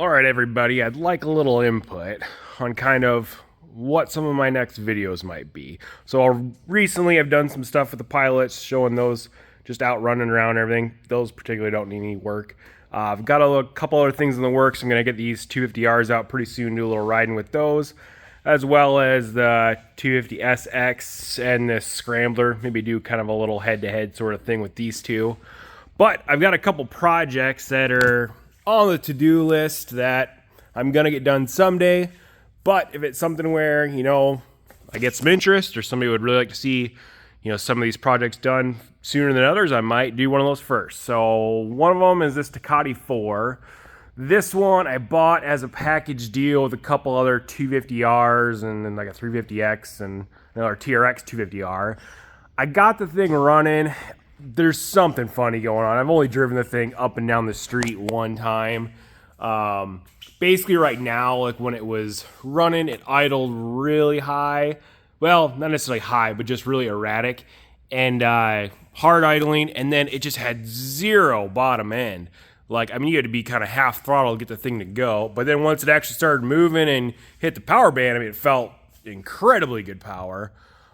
All right, everybody, I'd like a little input on kind of what some of my next videos might be. So recently I've done some stuff with the pilots, showing those just out running around and everything. Those particularly don't need any work. I've got a couple other things in the works. I'm going to get these 250Rs out pretty soon, do a little riding with those, as well as the 250SX and this Scrambler. Maybe do kind of a little head-to-head sort of thing with these two. But I've got a couple projects that are on the to-do list that I'm gonna get done someday. But if it's something where, I get some interest or somebody would really like to see, some of these projects done sooner than others, I might do one of those first. So one of them is this Ducati 4. This one I bought as a package deal with a couple other 250Rs and then like a 350X and another TRX 250R. I got the thing running. There's something funny going on. I've only driven the thing up and down the street one time. Basically right now, like when it was running, it idled really high. Well, not necessarily high, but just really erratic and hard idling. And then it just had zero bottom end. Like, I mean, you had to be kind of half throttle to get the thing to go. But then once it actually started moving and hit the power band, I mean, it felt incredibly good power.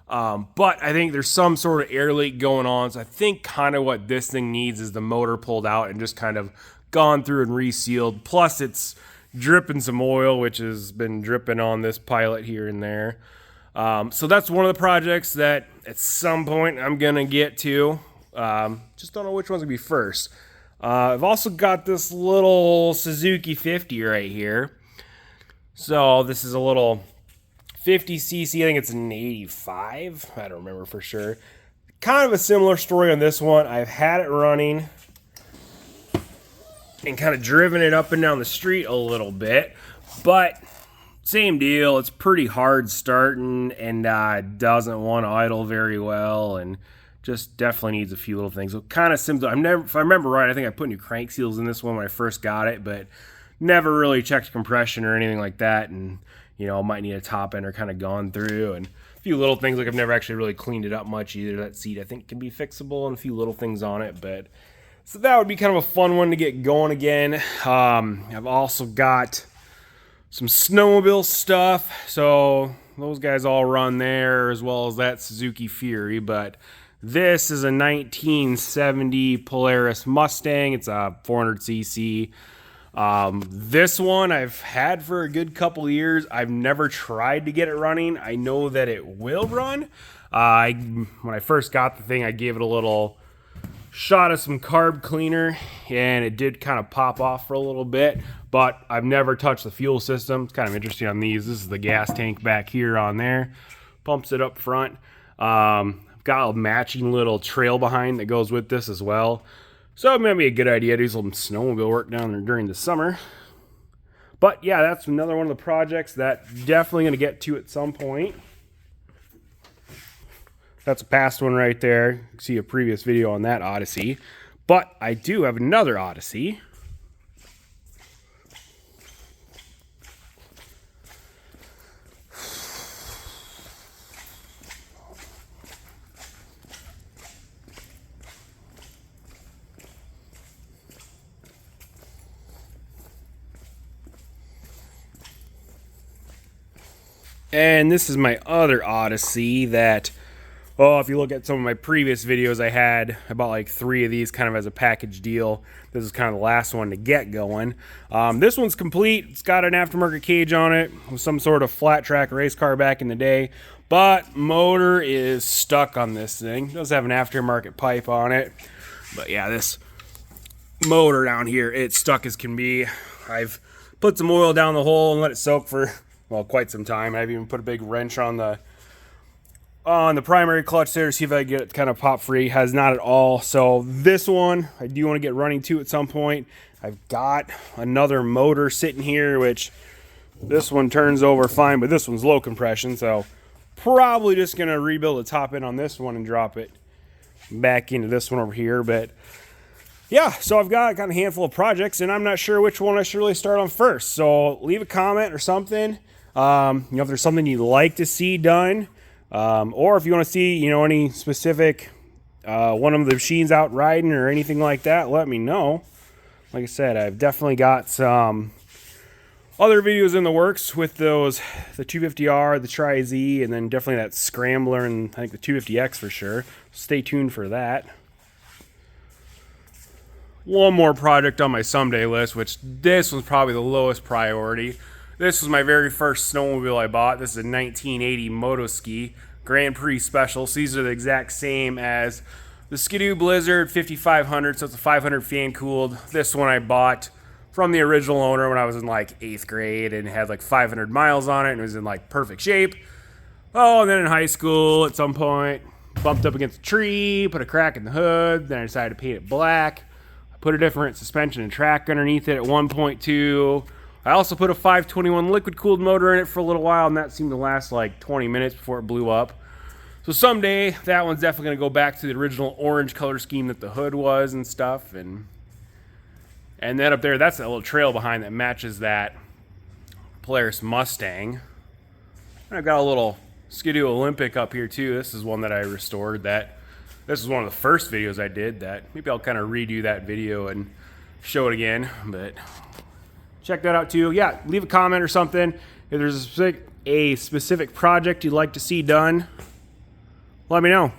But I think there's some sort of air leak going on. So I think kind of what this thing needs is the motor pulled out and just kind of gone through and resealed. Plus it's dripping some oil, which has been dripping on this Pilot here and there. So that's one of the projects that at some point I'm going to get to. Just don't know which one's going to be first. I've also got this little Suzuki 50 right here. So this is a little 50cc, I think it's an 85. I don't remember for sure. Kind of a similar story on this one. I've had it running and kind of driven it up and down the street a little bit, but same deal. It's pretty hard starting and doesn't want to idle very well and just definitely needs a few little things. So kind of simple. If I remember right, I think I put new crank seals in this one when I first got it, but never really checked compression or anything like that. And might need a top ender kind of gone through and a few little things. Like I've never actually really cleaned it up much either. That seat I think can be fixable and a few little things on it. But so that would be kind of a fun one to get going again. I've also got some snowmobile stuff. So those guys all run there as well as that Suzuki Fury. But this is a 1970 Polaris Mustang. It's a 400cc. This one I've had for a good couple years. I've never tried to get it running. I know that it will run. When I first got the thing, I gave it a little shot of some carb cleaner and it did kind of pop off for a little bit, but I've never touched the fuel system. It's kind of interesting on these. This is the gas tank back here on there. Pumps it up front. I've got a matching little trail behind that goes with this as well. So it might be a good idea to do some snowmobile work down there during the summer. But yeah, that's another one of the projects that definitely going to get to at some point. That's a past one right there. You can see a previous video on that Odyssey. But I do have another Odyssey. And this is my other Odyssey that, if you look at some of my previous videos, I bought like 3 of these kind of as a package deal. This is kind of the last one to get going. This one's complete. It's got an aftermarket cage on it with some sort of flat track race car back in the day. But motor is stuck on this thing. It does have an aftermarket pipe on it. But yeah, this motor down here, it's stuck as can be. I've put some oil down the hole and let it soak for quite some time. I've even put a big wrench on the primary clutch there to see if I get it kind of pop free. Has not at all. So this one I do want to get running to at some point. I've got another motor sitting here, which this one turns over fine, but this one's low compression, so probably just gonna rebuild the top end on this one and drop it back into this one over here. But yeah, so I've got a handful of projects and I'm not sure which one I should really start on first. So leave a comment or something. If there's something you'd like to see done, or if you want to see, any specific one of the machines out riding or anything like that, let me know. Like I said, I've definitely got some other videos in the works with those, the 250R, the Tri-Z, and then definitely that Scrambler and I think the 250X for sure. Stay tuned for that. One more project on my someday list, which this was probably the lowest priority. This was my very first snowmobile I bought. This is a 1980 Motoski Grand Prix Special. So these are the exact same as the Ski-Doo Blizzard 5500, so it's a 500 fan cooled. This one I bought from the original owner when I was in like 8th grade and had like 500 miles on it and it was in like perfect shape. Oh, and then in high school at some point, bumped up against a tree, put a crack in the hood, then I decided to paint it black. I put a different suspension and track underneath it at 1.2. I also put a 521 liquid cooled motor in it for a little while and that seemed to last like 20 minutes before it blew up. So someday that one's definitely going to go back to the original orange color scheme that the hood was and stuff. And then up there, that's that little trail behind that matches that Polaris Mustang. And I've got a little Ski-Doo Olympic up here too. This is one that I restored. This is one of the first videos I did that. Maybe I'll kind of redo that video and show it again. But check that out too. Yeah, leave a comment or something. If there's a specific project you'd like to see done, let me know.